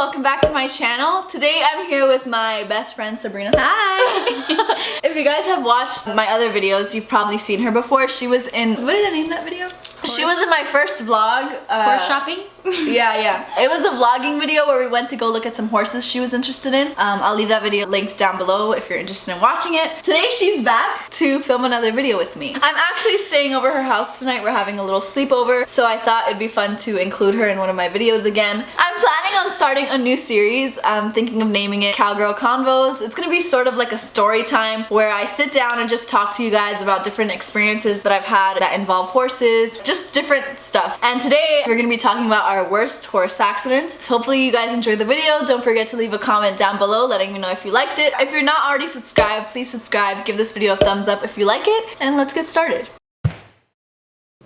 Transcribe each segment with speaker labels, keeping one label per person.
Speaker 1: welcome back to my channel. Today I'm here with my best friend Sabrina. Hi! If you guys have watched my other videos, you've probably seen her before. She was in, what did I name that video? She was in my first vlog.
Speaker 2: Horse shopping?
Speaker 1: Yeah. It was a vlogging video where we went to go look at some horses she was interested in. I'll leave that video linked down below if you're interested in watching it. Today she's back to film another video with me. I'm actually staying over her house tonight. We're having a little sleepover, so I thought it'd be fun to include her in one of my videos again. I'm planning on starting a new series. I'm thinking of naming it Cowgirl Convos. It's gonna be sort of like a story time where I sit down and just talk to you guys about different experiences that I've had that involve horses, just different stuff. And today we're gonna be talking about our worst horse accidents. Hopefully you guys enjoyed the video. Don't forget to leave a comment down below letting me know if you liked it. If you're not already subscribed, please subscribe. Give this video a thumbs up if you like it, and let's get started.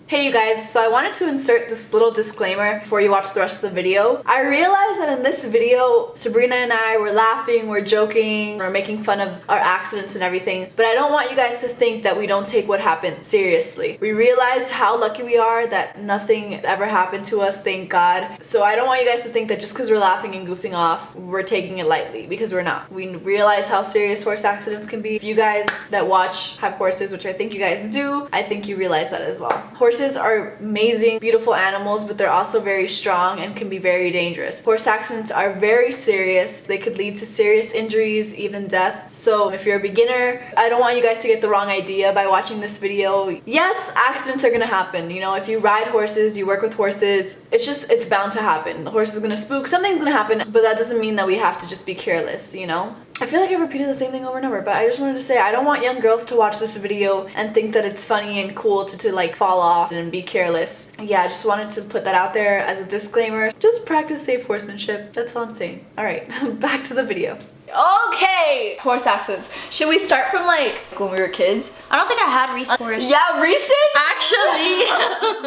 Speaker 1: Hey you guys, so I wanted to insert this little disclaimer before you watch the rest of the video. I realized that in this video, Sabrina and I were laughing, we're joking, we're making fun of our accidents and everything, but I don't want you guys to think that we don't take what happened seriously. We realized how lucky we are that nothing ever happened to us, thank God. So I don't want you guys to think that just because we're laughing and goofing off, we're taking it lightly, because we're not. We realize how serious horse accidents can be. If you guys that watch have horses, which I think you guys do, I think you realize that as well. Horses are amazing, beautiful animals, but they're also very strong and can be very dangerous. Horse accidents are very serious. They could lead to serious injuries, even death. So if you're a beginner, I don't want you guys to get the wrong idea by watching this video. Yes, accidents are gonna happen. You know, if you ride horses, you work with horses, it's bound to happen. The horse is gonna spook, something's gonna happen, but that doesn't mean that we have to just be careless, you know? I feel like I repeated the same thing over and over, but I just wanted to say I don't want young girls to watch this video and think that it's funny and cool to like fall off and be careless. Yeah, I just wanted to put that out there as a disclaimer. Just practice safe horsemanship. That's all I'm saying. Alright, back to the video. Okay! Horse accidents. Should we start from like when we were kids?
Speaker 2: I don't think I had recent horse.
Speaker 1: Yeah, recent?
Speaker 2: Actually!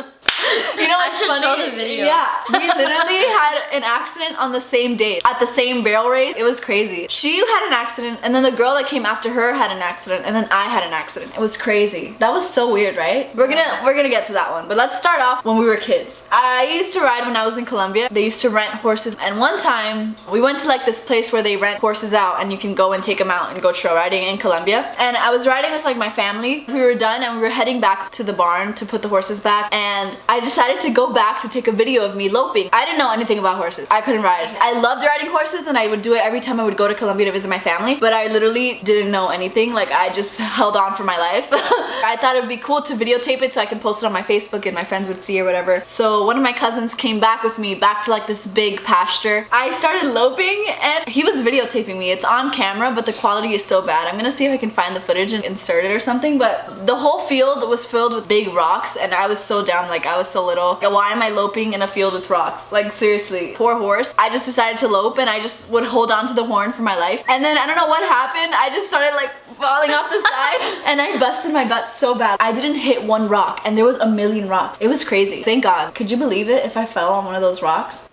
Speaker 1: You know what's funny?
Speaker 2: Show the video.
Speaker 1: Yeah, we literally had an accident on the same day at the same barrel race. It was crazy. She had an accident, and then the girl that came after her had an accident, and then I had an accident. It was crazy. That was so weird, right? We're gonna get to that one, but let's start off when we were kids. I used to ride when I was in Colombia. They used to rent horses, and one time we went to like this place where they rent horses out, and you can go and take them out and go trail riding in Colombia. And I was riding with like my family. We were done, and we were heading back to the barn to put the horses back, and I decided to go back to take a video of me loping. I didn't know anything about horses. I couldn't ride. I loved riding horses, and I would do it every time I would go to Colombia to visit my family, but I literally didn't know anything. Like, I just held on for my life. I thought it would be cool to videotape it so I can post it on my Facebook and my friends would see or whatever. So one of my cousins came back with me back to like this big pasture. I started loping and he was videotaping me. It's on camera, but the quality is so bad. I'm gonna see if I can find the footage and insert it or something, but the whole field was filled with big rocks and I was so down, like I was so little. Why am I loping in a field with rocks? Like seriously, poor horse. I just decided to lope and I just would hold on to the horn for my life. And then I don't know what happened. I just started like falling off the side and I busted my butt so bad. I didn't hit one rock and there was a million rocks. It was crazy. Thank God. Could you believe it if I fell on one of those rocks?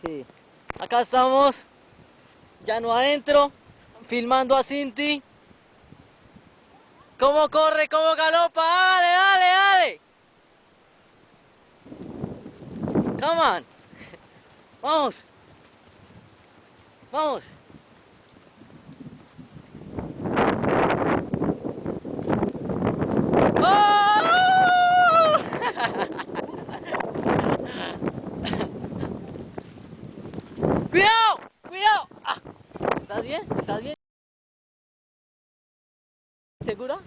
Speaker 3: Sí. Acá estamos, ya no adentro, filmando a Cinti. ¿Cómo corre? ¿Cómo galopa? ¡Dale, dale, dale! Come on. Vamos. Vamos. ¡Oh! ¡Cuidado! ¡Cuidado! Ah. ¿Estás bien? ¿Estás bien? ¿Segura?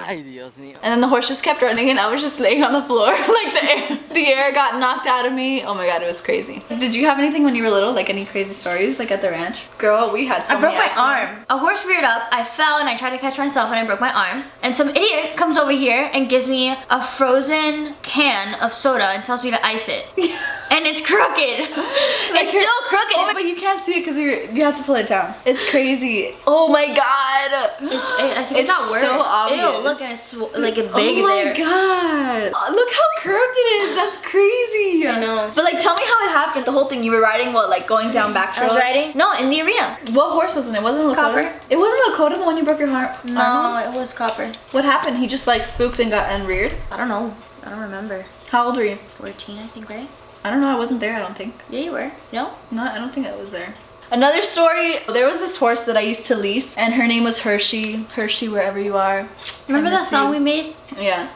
Speaker 3: Ay, Dios mío.
Speaker 1: And then the horse just kept running and I was just laying on the floor. Like the air got knocked out of me. Oh my God, it was crazy. Did you have anything when you were little? Like any crazy stories like at the ranch? Girl, we had so
Speaker 2: I broke
Speaker 1: many
Speaker 2: my arm. A horse reared up, I fell and I tried to catch myself and I broke my arm. And some idiot comes over here and gives me a frozen can of soda and tells me to ice it. And it's crooked. It's still crooked.
Speaker 1: Oh, but you can't see it because you have to pull it down. It's crazy. Oh my God.
Speaker 2: I think it's not worse.
Speaker 1: So obvious.
Speaker 2: Ew, look, and it's like it's big there.
Speaker 1: Oh my God. Look how curved it is. That's crazy.
Speaker 2: I know.
Speaker 1: But like, tell me how it happened. The whole thing. You were riding what, like going down back
Speaker 2: I was
Speaker 1: trails?
Speaker 2: riding. No, in the arena.
Speaker 1: What horse wasn't it? Wasn't it Lakota?
Speaker 2: Copper.
Speaker 1: It wasn't Lakota, the one you broke your arm.
Speaker 2: No,
Speaker 1: on?
Speaker 2: it was Copper.
Speaker 1: What happened? He just like spooked and got reared.
Speaker 2: I don't know. I don't remember.
Speaker 1: How old were you?
Speaker 2: 14, I think, right?
Speaker 1: I don't know. I wasn't there. I don't think.
Speaker 2: Yeah, you were. No?
Speaker 1: No, I don't think I was there. Another story, there was this horse that I used to lease and her name was Hershey. Hershey, wherever you are.
Speaker 2: Remember that song we made?
Speaker 1: Yeah.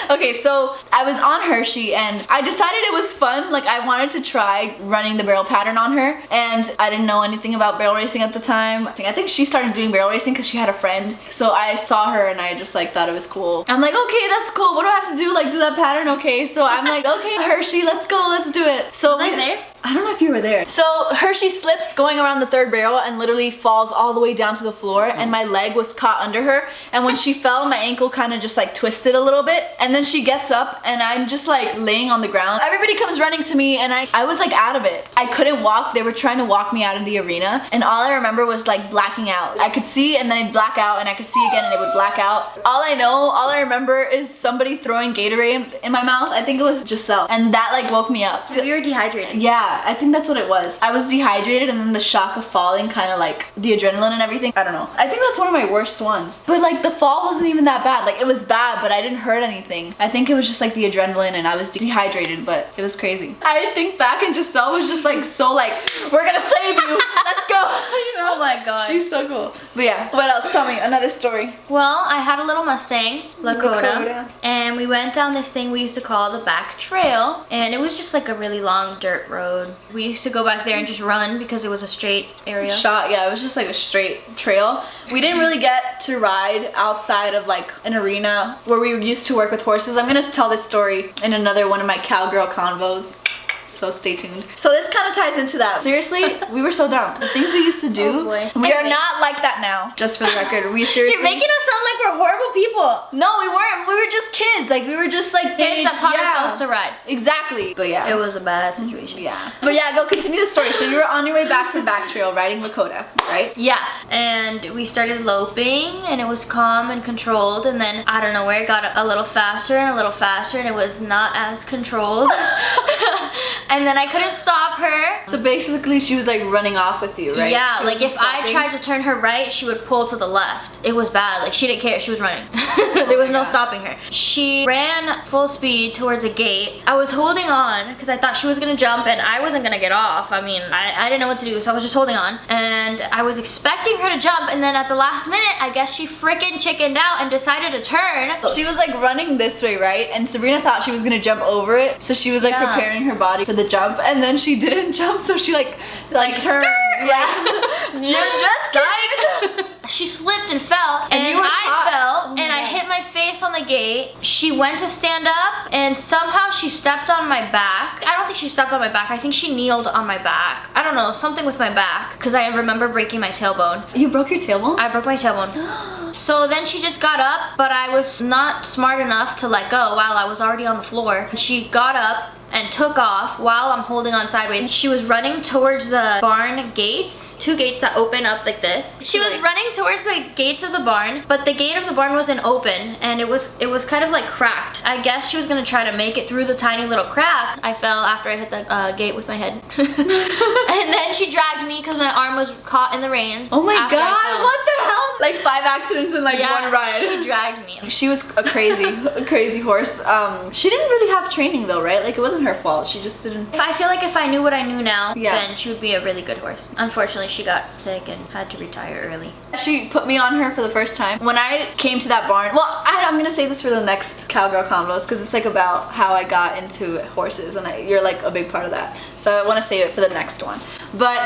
Speaker 1: Okay, so I was on Hershey and I decided it was fun. Like I wanted to try running the barrel pattern on her and I didn't know anything about barrel racing at the time. I think she started doing barrel racing because she had a friend. So I saw her and I just like thought it was cool. I'm like, okay, that's cool. What do I have to do? Like do that pattern? Okay, so I'm like, okay, Hershey, let's go, let's do it. So
Speaker 2: Was I there?
Speaker 1: I don't know if you were there. So Hershey slips going around the third barrel and literally falls all the way down to the floor and my leg was caught under her and when she fell my ankle kind of just like twisted a little bit and then she gets up and I'm just like laying on the ground. Everybody comes running to me and I was like out of it. I couldn't walk. They were trying to walk me out of the arena and all I remember was like blacking out. I could see and then I'd black out and I could see again and it would black out. All I remember is somebody throwing Gatorade in my mouth. I think it was Giselle and that like woke me up.
Speaker 2: We were dehydrated.
Speaker 1: Yeah, I think that's what it was. I was dehydrated and then the shock of falling kind of like the adrenaline and everything. I don't know. I think that's one of my worst ones. But like the fall wasn't even that bad. Like it was bad, but I didn't hurt anything. I think it was just like the adrenaline and I was dehydrated, but it was crazy. I think back and Giselle was just like so like, we're gonna save you. Let's go. You know?
Speaker 2: Oh my god.
Speaker 1: She's so cool. But yeah, what else? Tell me another story.
Speaker 2: Well, I had a little Mustang, Lakota,
Speaker 1: Lakota.
Speaker 2: and we went down this thing we used to call the back trail, and it was just like a really long dirt road. We used to go back there and just run because it was a straight area.
Speaker 1: Yeah, it was just like a straight trail. We didn't really get to ride outside of like an arena where we used to work with horses. I'm gonna tell this story in another one of my Cowgirl Convos. So stay tuned. So this kind of ties into that. Seriously, we were so dumb. The things we used to do,
Speaker 2: Oh boy.
Speaker 1: we are not like that now. Just for the record, we seriously.
Speaker 2: You're making us sound like we're horrible people.
Speaker 1: No, we weren't. We were just kids. Like we were just like
Speaker 2: Kids that taught ourselves to ride.
Speaker 1: Exactly. But yeah.
Speaker 2: It was a bad situation.
Speaker 1: Yeah. But yeah, go continue the story. So you were on your way back from back trail riding Lakota, right?
Speaker 2: Yeah, and we started loping and it was calm and controlled and then out of nowhere it got a little faster and a little faster and it was not as controlled. And then I couldn't stop her.
Speaker 1: So basically she was like running off with you, right?
Speaker 2: Yeah,
Speaker 1: She
Speaker 2: like
Speaker 1: wasn't
Speaker 2: if I
Speaker 1: stopping?
Speaker 2: tried to turn her right, she would pull to the left. It was bad, like she didn't care, she was running. There was no stopping her. She ran full speed towards a gate. I was holding on because I thought she was gonna jump and I wasn't gonna get off. I mean, I didn't know what to do, so I was just holding on. And I was expecting her to jump and then at the last minute, I guess she freaking chickened out and decided to turn.
Speaker 1: She was like running this way, right? And Sabrina thought she was gonna jump over it. So she was like
Speaker 2: Yeah.
Speaker 1: preparing her body for the jump and then she didn't jump so she like turned.
Speaker 2: skirt!
Speaker 1: Yeah. You're just kidding.
Speaker 2: She slipped and fell, and,
Speaker 1: you were
Speaker 2: I
Speaker 1: caught.
Speaker 2: fell,
Speaker 1: Oh
Speaker 2: and I
Speaker 1: my
Speaker 2: hit my face on the gate. She went to stand up, and somehow she stepped on my back. I don't think she stepped on my back. I think she kneeled on my back. I don't know, something with my back, because I remember breaking my tailbone.
Speaker 1: You broke your tailbone?
Speaker 2: I broke my tailbone. So then she just got up, but I was not smart enough to let go while I was already on the floor. She got up and took off while I'm holding on sideways. She was running towards the barn gates, two gates that open up like this. She was running towards the gates of the barn, but the gate of the barn wasn't open and it was kind of like cracked. I guess she was gonna try to make it through the tiny little crack. I fell after I hit the gate with my head. And then she dragged me because my arm was caught in the reins.
Speaker 1: Oh my
Speaker 2: after I
Speaker 1: god,
Speaker 2: fell.
Speaker 1: what the hell? Like 5 accidents in like
Speaker 2: Yeah,
Speaker 1: one ride.
Speaker 2: she dragged me.
Speaker 1: She was a crazy horse. She didn't really have training though, right? Like it wasn't her fault. She just didn't.
Speaker 2: I feel like if I knew what I knew now,
Speaker 1: Yeah.
Speaker 2: then she would be a really good horse. Unfortunately, she got sick and had to retire early.
Speaker 1: She put me on her for the first time. When I came to that barn, well, I'm gonna say this for the next Cowgirl Convos because it's like about how I got into horses and you're like a big part of that. So I want to save it for the next one. But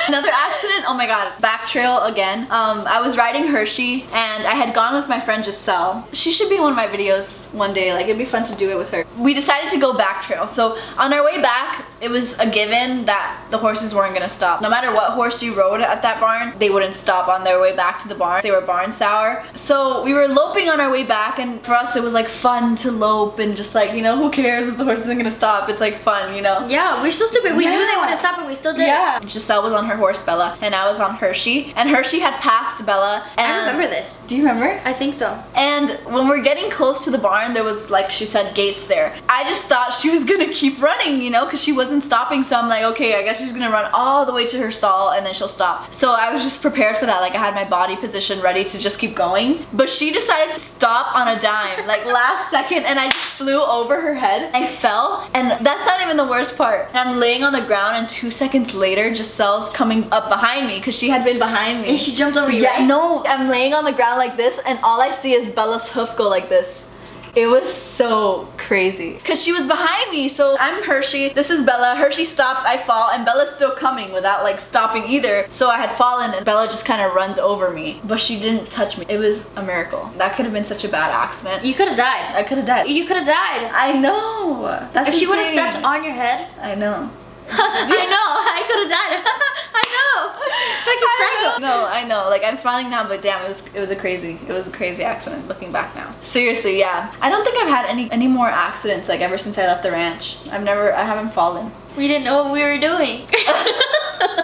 Speaker 1: another accident, oh my god, back trail again. I was riding Hershey and I had gone with my friend Giselle. She should be in one of my videos one day, like it'd be fun to do it with her. We decided to go back trail. So on our way back, it was a given that the horses weren't gonna stop. No matter what horse you rode at that barn, they wouldn't stop on their way back to the barn. They were barn sour. So we were loping on our way back and for us it was like fun to lope and just like, you know, who cares if the horse isn't gonna stop? It's like fun, you know?
Speaker 2: Yeah, we're so stupid. We knew they
Speaker 1: Yeah.
Speaker 2: wouldn't stop and we still did.
Speaker 1: Yeah. Giselle was on her horse Bella, and I was on Hershey. And Hershey had passed Bella. And
Speaker 2: I remember this.
Speaker 1: Do you remember?
Speaker 2: I think so.
Speaker 1: And when we're getting close to the barn, there was, like she said, gates there. I just thought she was gonna keep running, you know, because she wasn't stopping. So I'm like, okay, I guess she's gonna run all the way to her stall and then she'll stop. So I was just prepared for that. Like I had my body position ready to just keep going. But she decided to stop on a dime, like last second, and I just flew over her head. I fell, and that's not even the worst part. I'm laying on the ground, and 2 seconds later, Giselle's coming up behind me because she had been behind me.
Speaker 2: And she jumped over you,
Speaker 1: Yeah,
Speaker 2: right?
Speaker 1: no, I'm laying on the ground like this, and all I see is Bella's hoof go like this. It was so crazy. Cause she was behind me, so I'm Hershey, this is Bella, Hershey stops, I fall, and Bella's still coming without like stopping either. So I had fallen and Bella just kind of runs over me, but she didn't touch me. It was a miracle. That could have been such a bad accident.
Speaker 2: You could have died.
Speaker 1: I could have died.
Speaker 2: You could have died.
Speaker 1: I know. That's
Speaker 2: If she would have
Speaker 1: insane.
Speaker 2: stepped on your head.
Speaker 1: I know.
Speaker 2: I know, I could have died. I know. Like a psycho.
Speaker 1: No, I know. Like I'm smiling now, but damn, it was a crazy accident looking back now. Seriously, yeah. I don't think I've had any more accidents like ever since I left the ranch. I haven't fallen.
Speaker 2: We didn't know what we were doing.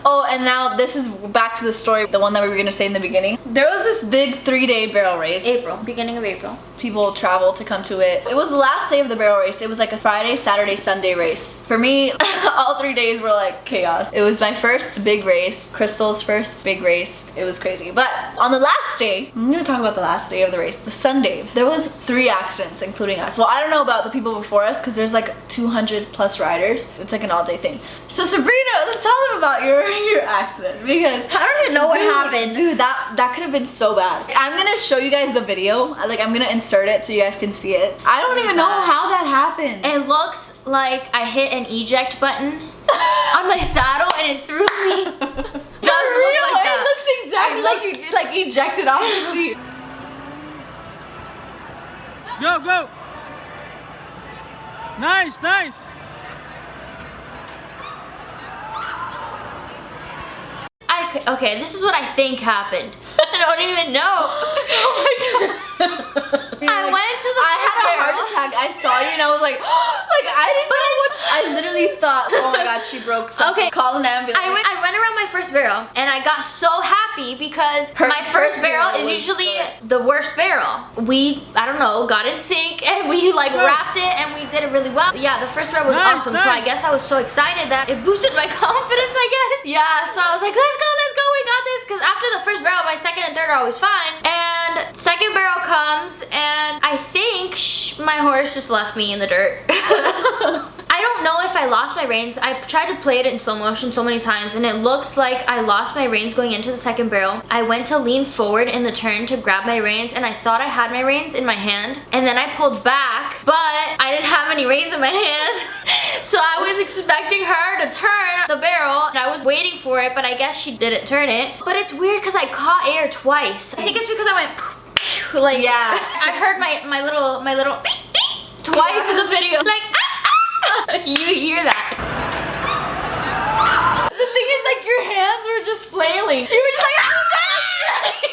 Speaker 1: Oh, and now this is back to the story, the one that we were gonna say in the beginning. There was this big 3-day barrel race.
Speaker 2: Beginning of April.
Speaker 1: People traveled to come to it. It was the last day of the barrel race. It was like a Friday, Saturday, Sunday race. For me, all 3 days were like chaos. It was my first big race, Crystal's first big race. It was crazy. But on the last day, I'm gonna talk about the last day of the race, the Sunday, there was 3 accidents, including us. Well, I don't know about the people before us because there's like 200 plus riders. It's like an all-day thing. So Sabrina, tell them about your accident because
Speaker 2: I don't even know what happened.
Speaker 1: Dude, that could have been so bad. I'm gonna show you guys the video. Like I'm gonna insert it so you guys can see it. I don't even know how that happened.
Speaker 2: It looks like I hit an eject button on my saddle and it threw me.
Speaker 1: For real, it looks exactly like you like ejected off the seat.
Speaker 4: Go! Nice!
Speaker 2: Okay, this is what I think happened. I don't even know.
Speaker 1: Oh my god.
Speaker 2: I went to the
Speaker 1: I had a
Speaker 2: barrel.
Speaker 1: heart attack. I saw you and I was like, like I didn't know what. I literally thought, oh my god, she broke something.
Speaker 2: Okay.
Speaker 1: Call an ambulance.
Speaker 2: I went around my first barrel and I got so happy because
Speaker 1: Her
Speaker 2: my first
Speaker 1: first
Speaker 2: barrel
Speaker 1: barrel
Speaker 2: is
Speaker 1: was
Speaker 2: usually
Speaker 1: good.
Speaker 2: the worst barrel. We, I don't know, got in sync and we like wrapped it and we did it really well. Yeah, the first barrel was
Speaker 4: Nice,
Speaker 2: awesome. So I
Speaker 4: nice.
Speaker 2: guess I was so excited that it boosted my confidence, I guess. Yeah, so I was like, let's go, we got this. Because after the first barrel, my second and third are always fine. And second barrel comes and I think my horse just left me in the dirt. I don't know if I lost my reins. I tried to play it in slow motion so many times and it looks like I lost my reins going into the second barrel. I went to lean forward in the turn to grab my reins and I thought I had my reins in my hand and then I pulled back, but I didn't have any reins in my hand. So I was expecting her to turn the barrel and I was waiting for it, but I guess she didn't turn it. But it's weird because I caught air twice. I think it's because I went like,
Speaker 1: yeah.
Speaker 2: I heard my little twice in the video. Like, you hear that.
Speaker 1: The thing is, like, your hands were just flailing. You were just like, ah!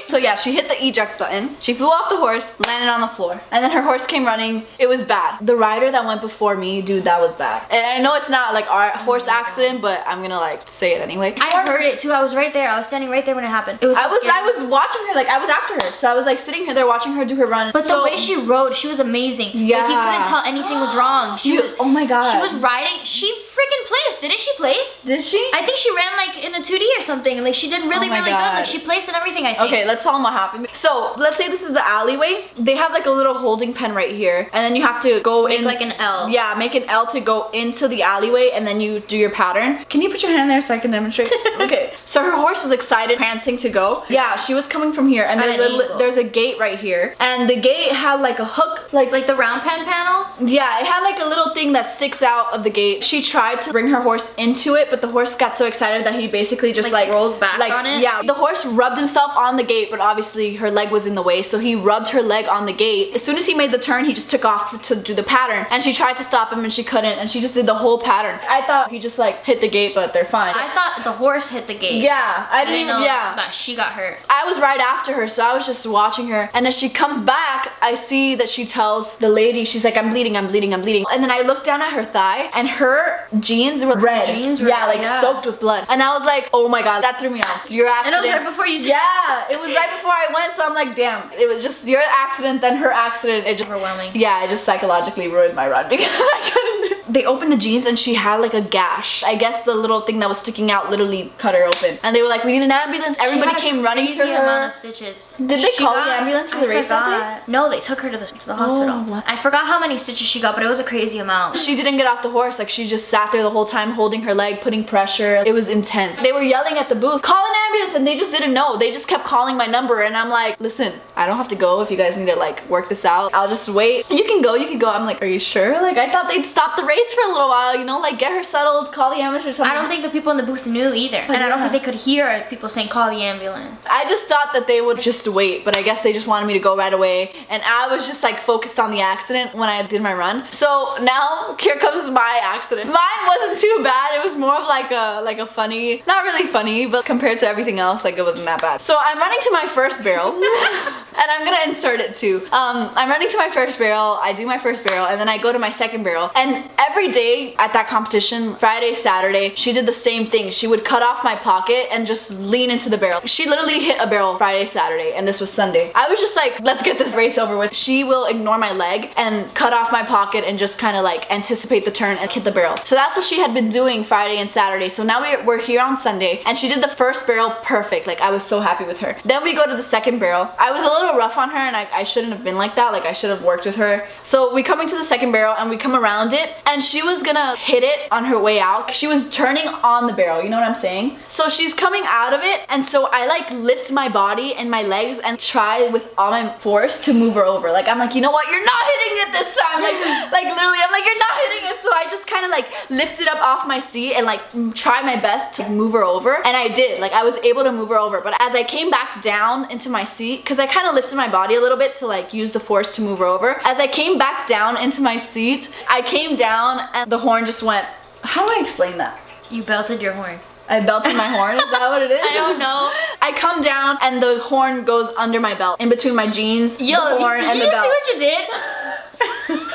Speaker 1: So yeah, she hit the eject button. She flew off the horse, landed on the floor. And then her horse came running. It was bad. The rider that went before me, dude, that was bad. And I know it's not like our horse accident, but I'm gonna like say it anyway.
Speaker 2: I heard it too. I was right there. I was standing right there when it happened. It was so
Speaker 1: I
Speaker 2: scary.
Speaker 1: was watching her, like I was after her. So I was like sitting here there watching her do her run.
Speaker 2: But
Speaker 1: so,
Speaker 2: the way she rode, she was amazing.
Speaker 1: Yeah.
Speaker 2: Like you couldn't tell anything was wrong. She was,
Speaker 1: oh my god.
Speaker 2: She was riding. She freaking placed. Didn't she place?
Speaker 1: Did she?
Speaker 2: I think she ran like in the 2D or something. Like she did really,
Speaker 1: Oh my
Speaker 2: really good.
Speaker 1: God.
Speaker 2: Like she placed and everything, I think.
Speaker 1: Okay, let's tell them what happened. So let's say this is the alleyway. They have like a little holding pen right here, and then you have to go
Speaker 2: Make
Speaker 1: in
Speaker 2: like an L.
Speaker 1: Yeah, make an L to go into the alleyway, and then you do your pattern. Can you put your hand there so I can demonstrate? Okay. So her horse was excited, prancing to go. Yeah, she was coming from here, and
Speaker 2: At
Speaker 1: there's
Speaker 2: an angle.
Speaker 1: there's a gate right here, and the gate had like a hook,
Speaker 2: Like the round pen panels.
Speaker 1: yeah, it had like a little thing that sticks out of the gate. She tried to bring her horse into it, but the horse got so excited that he basically just
Speaker 2: Like, rolled back on it?
Speaker 1: Yeah, the horse rubbed himself on the gate, but obviously her leg was in the way, so he rubbed her leg on the gate. As soon as he made the turn, he just took off to do the pattern, and she tried to stop him and she couldn't, and she just did the whole pattern. I thought he just like hit the gate, but they're fine.
Speaker 2: I thought the horse hit the gate.
Speaker 1: Yeah, I didn't even,
Speaker 2: know
Speaker 1: yeah.
Speaker 2: that she got hurt.
Speaker 1: I was right after her, so I was just watching her. And as she comes back, I see that she tells the lady, she's like, I'm bleeding. And then I look down at her thigh, and her jeans were red.
Speaker 2: Jeans were
Speaker 1: yeah, like
Speaker 2: yeah.
Speaker 1: soaked with blood. And I was like, oh my god, that threw me off. Your accident.
Speaker 2: And it was right before you.
Speaker 1: Yeah, it was right before I went, so I'm like, damn. It was just your accident, then her accident. It just
Speaker 2: Overwhelming.
Speaker 1: Yeah, it just psychologically ruined my run because I couldn't. They opened the jeans and she had like a gash. I guess the little thing that was sticking out literally cut her open. And they were like, we need an ambulance. Everybody came running to her.
Speaker 2: Amount of stitches.
Speaker 1: Did they call the ambulance to the race that day?
Speaker 2: No, they took her to the hospital.
Speaker 1: what?
Speaker 2: I forgot how many stitches she got, but it was a crazy amount.
Speaker 1: She didn't get off the horse. Like she just sat there the whole time holding her leg, putting pressure. It was intense. They were yelling at the booth, call an ambulance, and they just didn't know. They just kept calling my number and I'm like, listen, I don't have to go if you guys need to like work this out. I'll just wait. You can go, you can go. I'm like, are you sure? Like I thought they'd stop the race for a little while, you know, like get her settled, call the ambulance or something.
Speaker 2: I don't think the people in the booth knew either. And I don't think they could hear people saying call the ambulance.
Speaker 1: I just thought that they would just wait, but I guess they just wanted me to go right away. And I was just like focused on the accident when I did my run. So now here comes my accident. Mine wasn't too bad. It was more of like a funny, not really funny, but compared to everything else, like it wasn't that bad. So I'm running to my first barrel and I'm gonna insert it too. I'm running to my first barrel. I do my first barrel and then I go to my second barrel. And every day at that competition, Friday, Saturday, she did the same thing. She would cut off my pocket and just lean into the barrel. She literally hit a barrel Friday, Saturday, and this was Sunday. I was just like, let's get this race over with. She will ignore my leg and cut off my pocket and just kind of like anticipate the turn and hit the barrel. So that's what she had been doing Friday and Saturday. So now we're here on Sunday and she did the first barrel perfect. Like I was so happy with her. Then we go to the second barrel. I was a little rough on her and I shouldn't have been like that. Like I should have worked with her. So we come into the second barrel and we come around it and she was gonna hit it on her way out. She was turning on the barrel, you know what I'm saying? So she's coming out of it and so I like lift my body and my legs and try with all my force to move her over. Like I'm like, you know what? You're not hitting it this time. Like literally I'm like, you're not hitting it. So I just kind of like lifted up off my seat and like try my best to move her over. And I did. Like I was able to move her over. But as I came back down into my seat, because I kind of lifted my body a little bit to like use the force to move her over. As I came back down into my seat, I came down and the horn just went. How do I explain that?
Speaker 2: You belted your horn.
Speaker 1: I belted my horn? Is that what it is?
Speaker 2: I don't know.
Speaker 1: I come down and the horn goes under my belt, in between my jeans, the horn, and the belt.
Speaker 2: Did you see what you did?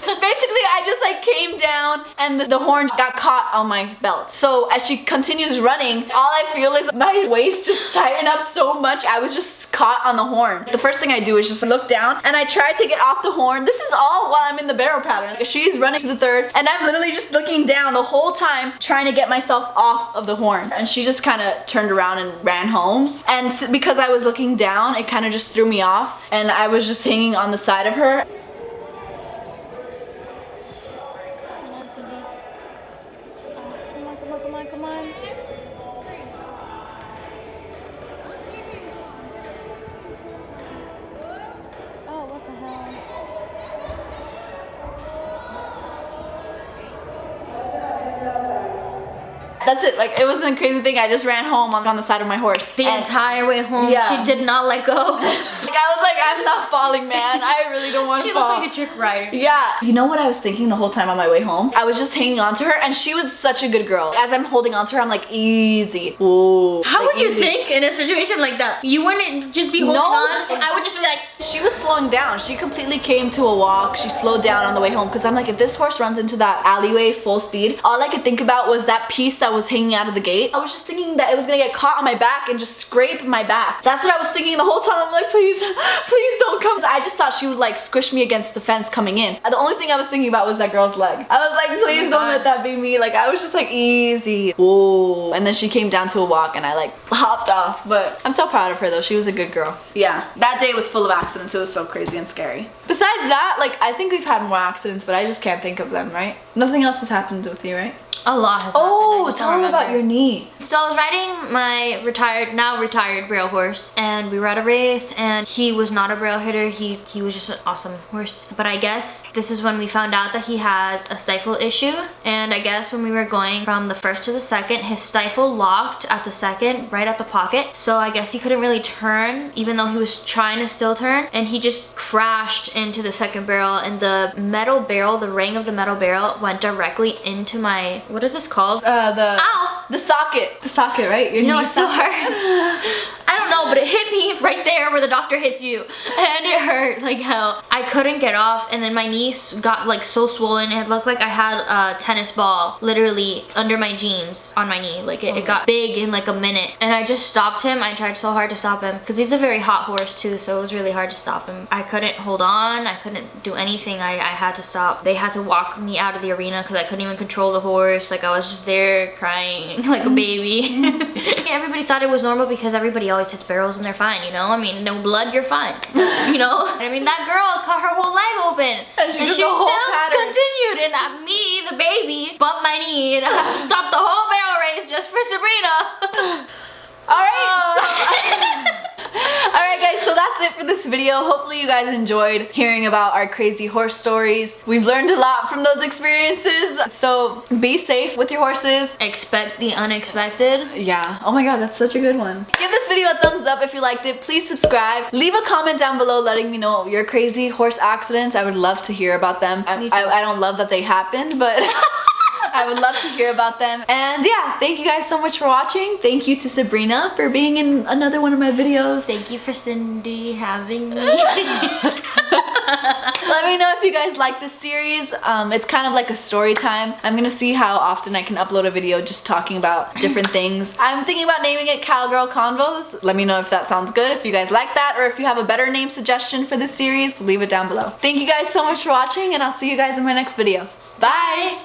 Speaker 1: Basically, I just like came down and the horn got caught on my belt. So as she continues running, all I feel is my waist just tighten up so much. I was just caught on the horn. The first thing I do is just look down and I try to get off the horn. This is all while I'm in the barrel pattern. She's running to the third and I'm literally just looking down the whole time trying to get myself off of the horn. And she just kind of turned around and ran home. And because I was looking down, it kind of just threw me off and I was just hanging on the side of her.
Speaker 2: Come on. Oh, what the hell?
Speaker 1: That's it. Like, it wasn't a crazy thing. I just ran home on the side of my horse.
Speaker 2: The entire way home,
Speaker 1: Yeah.
Speaker 2: she did not let go.
Speaker 1: Like, I was like, I'm not falling, man. I really don't want to
Speaker 2: She
Speaker 1: fall.
Speaker 2: looked like a trick rider.
Speaker 1: Yeah. You know what I was thinking the whole time on my way home? I was just hanging on to her and she was such a good girl. As I'm holding on to her, I'm like, easy. Ooh.
Speaker 2: How
Speaker 1: like,
Speaker 2: would you
Speaker 1: easy.
Speaker 2: think in a situation like that? You wouldn't just be holding on? I would just be like...
Speaker 1: She was slowing down. She completely came to a walk. She slowed down on the way home because I'm like, if this horse runs into that alleyway full speed, all I could think about was that piece that was hanging out of the gate. I was just thinking that it was gonna get caught on my back and just scrape my back. That's what I was thinking the whole time. I'm like, please don't come. I just thought she would like squish me against the fence coming in. The only thing I was thinking about was that girl's leg. I was like, please don't let that be me. Like, I was just like, easy. Whoa. And then she came down to a walk and I like hopped off. But I'm so proud of her though. She was a good girl. Yeah, that day was full of accidents. It was so crazy and scary. Besides that, like, I think we've had more accidents, but I just can't think of them, right? Nothing else has happened with you, right?
Speaker 2: A lot has happened.
Speaker 1: Oh, tell me about your knee.
Speaker 2: So I was riding my now retired braille horse, and we were at a race, and he was not a braille hitter. He was just an awesome horse. But I guess this is when we found out that he has a stifle issue. And I guess when we were going from the first to the second, his stifle locked at the second, right at the pocket. So I guess he couldn't really turn, even though he was trying to still turn. And he just crashed into the second barrel, and the metal barrel, the ring of the metal barrel, went directly into my, what is this called?
Speaker 1: Ow! The socket. The socket, right? Your
Speaker 2: You know,
Speaker 1: knee
Speaker 2: it still
Speaker 1: socket.
Speaker 2: hurts. I don't don't know, but it hit me right there where the doctor hits you. And it hurt like hell. I couldn't get off, and then my knee got like so swollen. It looked like I had a tennis ball literally under my jeans on my knee. Like it got big in like a minute. And I just stopped him. I tried so hard to stop him because he's a very hot horse too, so it was really hard to stop him. I couldn't hold on. I couldn't do anything. I had to stop. They had to walk me out of the arena because I couldn't even control the horse. Like I was just there crying like a baby. Everybody thought it was normal because everybody always hits barrels and they're fine, you know? I mean, no blood, you're fine. You know? I mean, that girl cut her whole leg open and she still continued, and me, the baby, bumped my knee and I have to stop the whole barrel race just for Sabrina.
Speaker 1: Alright guys, so that's it for this video. Hopefully you guys enjoyed hearing about our crazy horse stories. We've learned a lot from those experiences, so be safe with your horses.
Speaker 2: Expect the unexpected.
Speaker 1: Yeah. Oh my god, that's such a good one. Give this video a thumbs up if you liked it. Please subscribe. Leave a comment down below letting me know your crazy horse accidents. I would love to hear about them. I don't love that they happened, but I would love to hear about them. And yeah, thank you guys so much for watching. Thank you to Sabrina for being in another one of my videos.
Speaker 2: Thank you for Cindy having me.
Speaker 1: Let me know if you guys like this series. It's kind of like a story time. I'm gonna see how often I can upload a video just talking about different things. I'm thinking about naming it Cowgirl Convos. Let me know if that sounds good, if you guys like that, or if you have a better name suggestion for this series, leave it down below. Thank you guys so much for watching, and I'll see you guys in my next video. Bye!